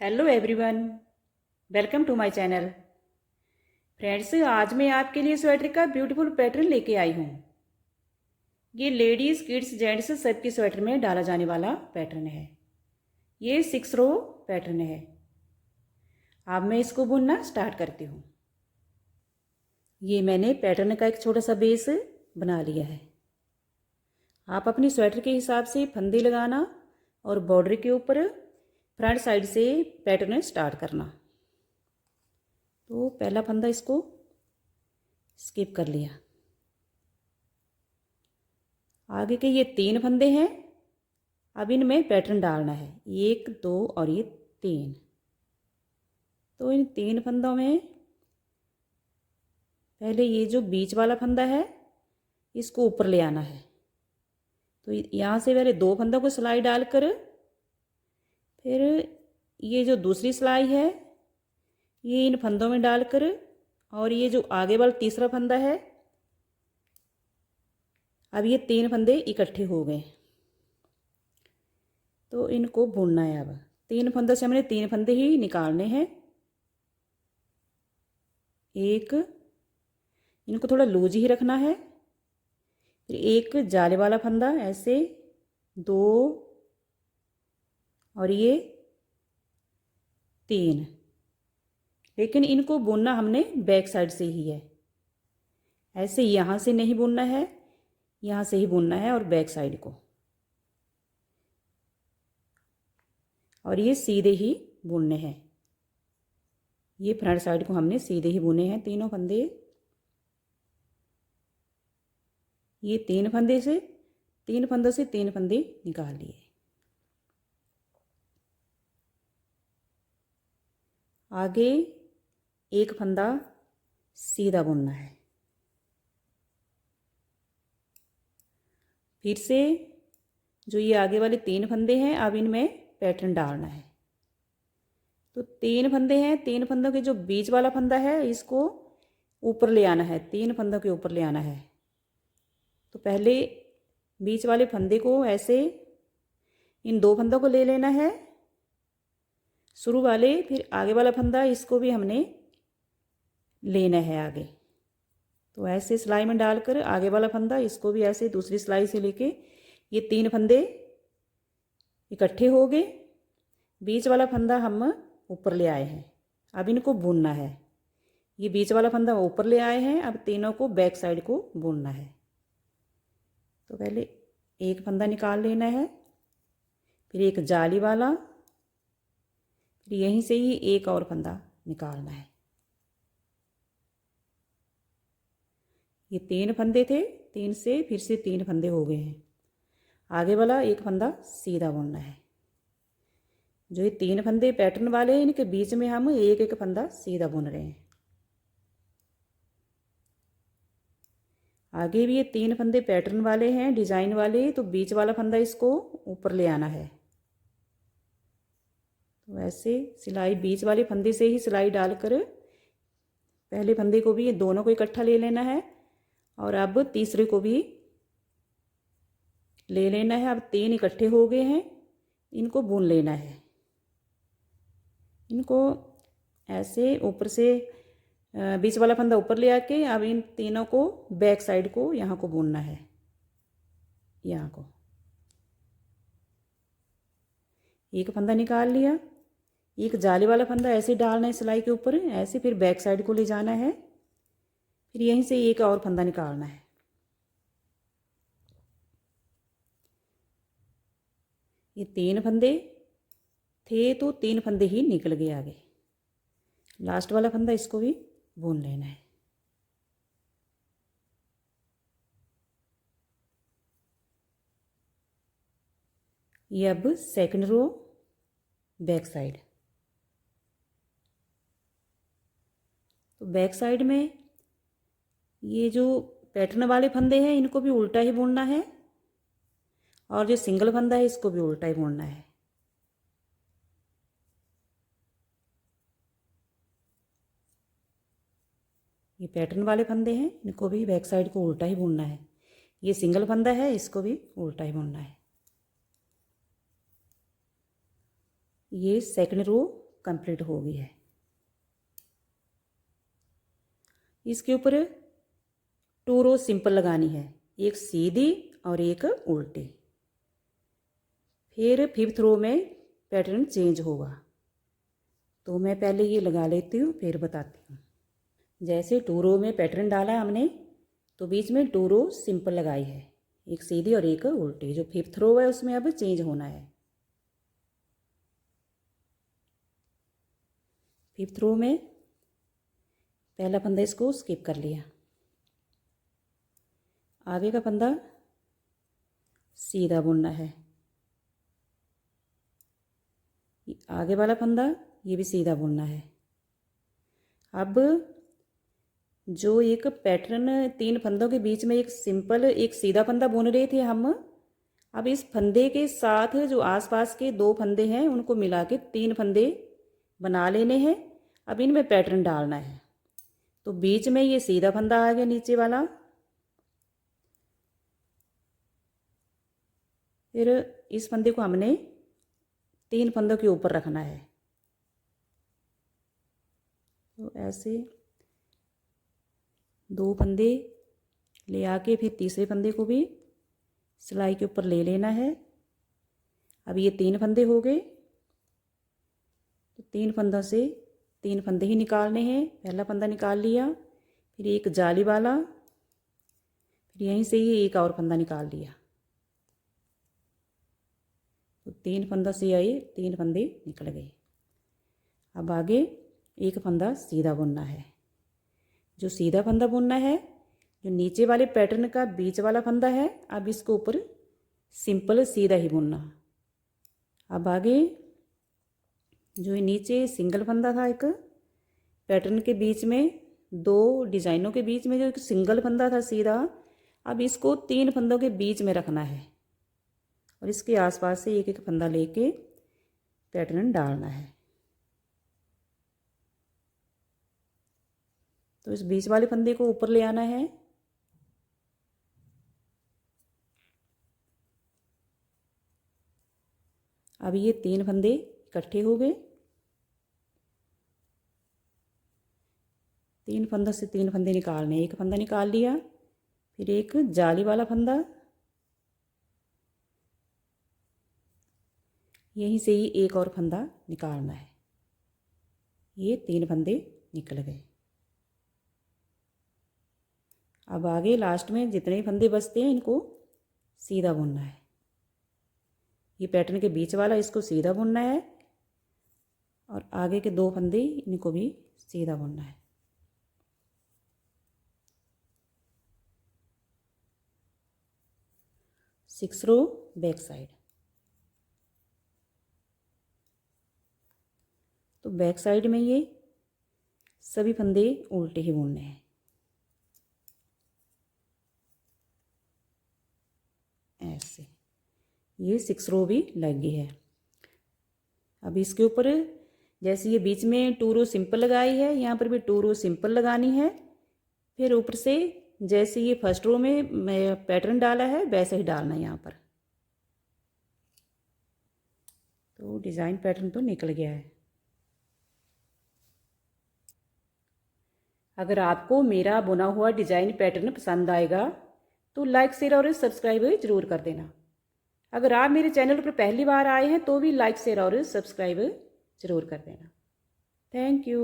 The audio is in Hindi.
Hello everyone, welcome to my channel. Friends, आज मैं आपके लिए स्वेटर का ब्यूटीफुल पैटर्न लेके आई हूँ। ये लेडीज़, किड्स, जेंट्स सबके स्वेटर में डाला जाने वाला पैटर्न है। ये 6 रो पैटर्न है। अब मैं इसको बुनना स्टार्ट करती हूँ। ये मैंने पैटर्न का एक छोटा सा बेस बना लिया है। आप अपनी स्वेटर के हिसाब से फंदे लगाना और बॉर्डर के ऊपर फ्रंट साइड से पैटर्न स्टार्ट करना। तो पहला फंदा इसको स्किप कर लिया। आगे के ये 3 फंदे हैं। अब इनमें पैटर्न डालना है, 1 2 और ये 3। तो इन 3 फंदों में पहले ये जो बीच वाला फंदा है इसको ऊपर ले आना है। तो यहाँ से पहले 2 फंदों को सिलाई डालकर फिर ये जो दूसरी सिलाई है ये इन फंदों में डालकर और ये जो आगे वाला तीसरा फंदा है, अब ये 3 फंदे इकट्ठे हो गए तो इनको बुनना है। अब 3 फंदों से हमने 3 फंदे ही निकालने हैं। एक, इनको थोड़ा लूज ही रखना है। फिर एक जाले वाला फंदा ऐसे, 2 और ये 3। लेकिन इनको बुनना हमने बैक साइड से ही है। ऐसे यहाँ से नहीं बुनना है, यहाँ से ही बुनना है और बैक साइड को। और ये सीधे ही बुनने हैं। ये फ्रंट साइड को हमने सीधे ही बुने हैं तीनों फंदे। ये 3 फंदे से 3 फंदों से 3 फंदे निकाल लिए। आगे एक फंदा सीधा बुनना है। फिर से जो ये आगे वाले 3 फंदे हैं अब इनमें पैटर्न डालना है। तो 3 फंदे हैं, 3 फंदों के जो बीच वाला फंदा है इसको ऊपर ले आना है, 3 फंदों के ऊपर ले आना है। तो पहले बीच वाले फंदे को ऐसे इन 2 फंदों को ले लेना है शुरू वाले, फिर आगे वाला फंदा इसको भी हमने लेना है आगे। तो ऐसे सिलाई में डालकर आगे वाला फंदा इसको भी ऐसे दूसरी सिलाई से लेके ये 3 फंदे इकट्ठे हो गए। बीच वाला फंदा हम ऊपर ले आए हैं, अब इनको बुनना है। ये बीच वाला फंदा ऊपर ले आए हैं, अब तीनों को बैक साइड को बुनना है। तो पहले एक फंदा निकाल लेना है, फिर एक जाली वाला, फिर यहीं से ही एक और फंदा निकालना है। ये 3 फंदे थे, 3 से फिर से 3 फंदे हो गए हैं। आगे वाला एक फंदा सीधा बुनना है। जो ये 3 फंदे पैटर्न वाले हैं इनके बीच में हम एक एक फंदा सीधा बुन रहे हैं। आगे भी ये 3 फंदे पैटर्न वाले हैं, डिजाइन वाले, तो बीच वाला फंदा इसको ऊपर ले आना है। तो ऐसे सिलाई बीच वाले फंदे से ही सिलाई डालकर पहले फंदे को भी ये दोनों को इकट्ठा ले लेना है और अब तीसरे को भी ले लेना है। अब 3 इकट्ठे हो गए हैं, इनको बुन लेना है। इनको ऐसे ऊपर से बीच वाला फंदा ऊपर ले आके अब इन तीनों को बैक साइड को यहाँ को बुनना है। यहाँ को एक फंदा निकाल लिया, एक जाली वाला फंदा ऐसे डालना है सिलाई के ऊपर, ऐसे फिर बैक साइड को ले जाना है, फिर यहीं से एक और फंदा निकालना है। ये 3 फंदे थे तो 3 फंदे ही निकल गए आगे। लास्ट वाला फंदा इसको भी बुन लेना है। ये अब सेकंड रो बैक साइड। तो बैक साइड में ये जो पैटर्न वाले फंदे हैं इनको भी उल्टा ही बुनना है और जो सिंगल फंदा है इसको भी उल्टा ही बुनना है। ये पैटर्न वाले फंदे हैं, इनको भी बैक साइड को उल्टा ही बुनना है। ये सिंगल फंदा है, इसको भी उल्टा ही बुनना है। ये सेकंड रो कंप्लीट हो गई है। इसके ऊपर 2 रो सिंपल लगानी है, एक सीधी और एक उल्टी। फिर 5th रो में पैटर्न चेंज होगा। तो मैं पहले ये लगा लेती हूँ, फिर बताती हूँ। जैसे 2 रो में पैटर्न डाला हमने, तो बीच में 2 रो सिंपल लगाई है, एक सीधी और एक उल्टी। जो 5th रो है उसमें अब चेंज होना है। 5th रो में पहला फंदा इसको स्किप कर लिया, आगे का फंदा सीधा बुनना है, आगे वाला फंदा ये भी सीधा बुनना है। अब जो एक पैटर्न 3 फंदों के बीच में एक सिंपल एक सीधा फंदा बुन रहे थे हम, अब इस फंदे के साथ जो आसपास के 2 फंदे हैं उनको मिला के 3 फंदे बना लेने हैं। अब इनमें पैटर्न डालना है। तो बीच में ये सीधा फंदा आ गया नीचे वाला, फिर इस फंदे को हमने 3 फंदों के ऊपर रखना है। तो ऐसे 2 फंदे ले आके फिर तीसरे फंदे को भी सिलाई के ऊपर ले लेना है। अब ये 3 फंदे हो गए, तो 3 फंदों से 3 फंदे ही निकालने हैं। पहला फंदा निकाल लिया, फिर एक जाली वाला, फिर यहीं से ही एक और फंदा निकाल लिया। तो 3 फंदों से आए 3 फंदे निकल गए। अब आगे एक फंदा सीधा बुनना है। जो सीधा फंदा बुनना है, जो नीचे वाले पैटर्न का बीच वाला फंदा है, अब इसको ऊपर सिंपल सीधा ही बुनना। अब आगे जो नीचे सिंगल फंदा था, एक पैटर्न के बीच में 2 डिजाइनों के बीच में जो एक सिंगल फंदा था सीधा, अब इसको 3 फंदों के बीच में रखना है और इसके आसपास से एक एक फंदा लेके पैटर्न डालना है। तो इस बीच वाले फंदे को ऊपर ले आना है। अब ये 3 फंदे इकट्ठे हो गए। 3 फंदों से 3 फंदे निकालने, एक फंदा निकाल लिया, फिर एक जाली वाला फंदा, यहीं से ही एक और फंदा निकालना है। ये 3 फंदे निकल गए। अब आगे लास्ट में जितने फंदे बचते हैं इनको सीधा बुनना है। ये पैटर्न के बीच वाला इसको सीधा बुनना है और आगे के 2 फंदे इनको भी सीधा बुनना है। Six row back side. तो बैक साइड में ये सभी फंदे उल्टे ही बुनने हैं। ऐसे ये 6 रो भी लग गई है। अब इसके ऊपर जैसे ये बीच में 2 रो सिंपल लगाई है, यहाँ पर भी 2 रो सिंपल लगानी है। फिर ऊपर से जैसे ये फर्स्ट रो में पैटर्न डाला है वैसे ही डालना है यहाँ पर। तो डिज़ाइन पैटर्न तो निकल गया है। अगर आपको मेरा बुना हुआ डिज़ाइन पैटर्न पसंद आएगा तो लाइक शेयर और सब्सक्राइब ज़रूर कर देना। अगर आप मेरे चैनल पर पहली बार आए हैं तो भी लाइक शेयर और सब्सक्राइब ज़रूर कर देना। Thank you.